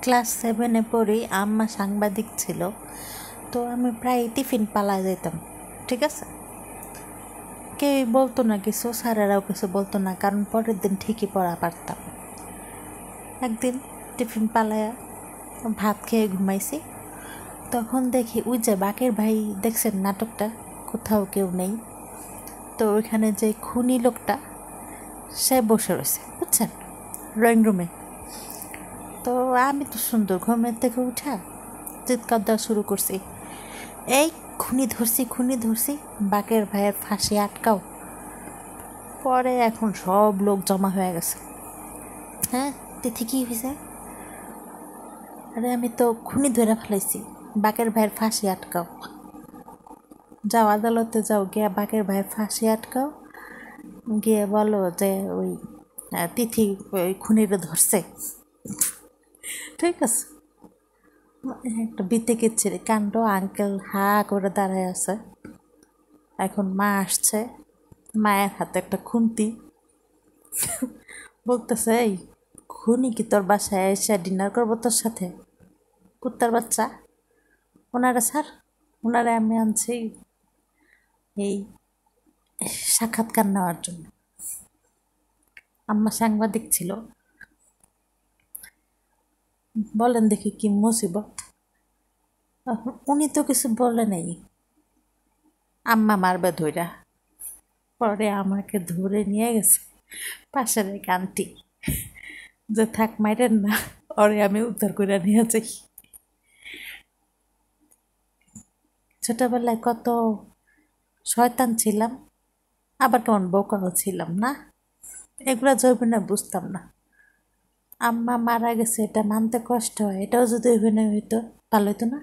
Class 7-এ পড়ি, আম্মা সাংবাদিক ছিল। তো আমি প্রায় টিফিন পালায় যেতাম, ঠিক আছে। কেউ বলতো না কিছু, স্যারেরাও কিছু বলতো না, কারণ পরের দিন ঠিকই পড়া পারতাম। একদিন টিফিন পালায়া ভাত খেয়ে ঘুমাইছি, তখন দেখি ওই যে বাকের ভাই, দেখছেন নাটকটা, কোথাও কেউ নেই। তো ওইখানে যে খুনি লোকটা, সে বসে রয়েছে, বুঝছেন, ড্রয়িং রুমে। তো আমি তো সুন্দর ঘুমের থেকে উঠা চিৎকার দেওয়া শুরু করছি, এই খুনি ধরছি, খুনি ধরছি, বাকের ভাইয়ের ফাঁসি আটকাও। পরে এখন সব লোক জমা হয়ে গেছে। হ্যাঁ, তিথি কী হয়েছে? আরে আমি তো খুনি ধরে ফেলাইছি, বাকের ভাইয়ের ফাঁসি আটকাও। যাও আদালতে যাও, গিয়ে বাকের ভাইয়ের ফাঁসি আটকাও, গিয়ে বলো যে ওই তিথি ওই খুনিরে ধরছে। ঠিক আছে, একটা বিতে কিচ্ছিরি কাণ্ড। আঙ্কেল হা করে দাঁড়ায় আছে। এখন মা আসছে, মায়ের হাতে একটা খুন্তি, বলতেছে, এই খুনি কি তোর বাসায় এসে ডিনার করবো তোর সাথে, কুত্তার বাচ্চা? ওনারা স্যার, ওনারা আমি আনছি এই সাক্ষাৎকার নেওয়ার জন্য। আম্মা সাংবাদিক ছিল। বলেন দেখি কি মুসিবত। উনি তো কিছু বলে নাই, আম্মা মারবে ধইরা। পরে আমাকে ধরে নিয়ে গেছে পাশের এক আন্টি, যে থাক মাইরেন না, ওরে আমি উদ্ধার করে নিয়ে যাই। ছোটবেলায় কত শয়তান ছিলাম, আবার কেমন বোকাও ছিলাম না, এগুলা জৈবনে বুঝতাম না। আম্মা মারা গেছে এটা মানতে কষ্ট হয়, এটাও যদি অভিনয় হইতো ভালো হতো না।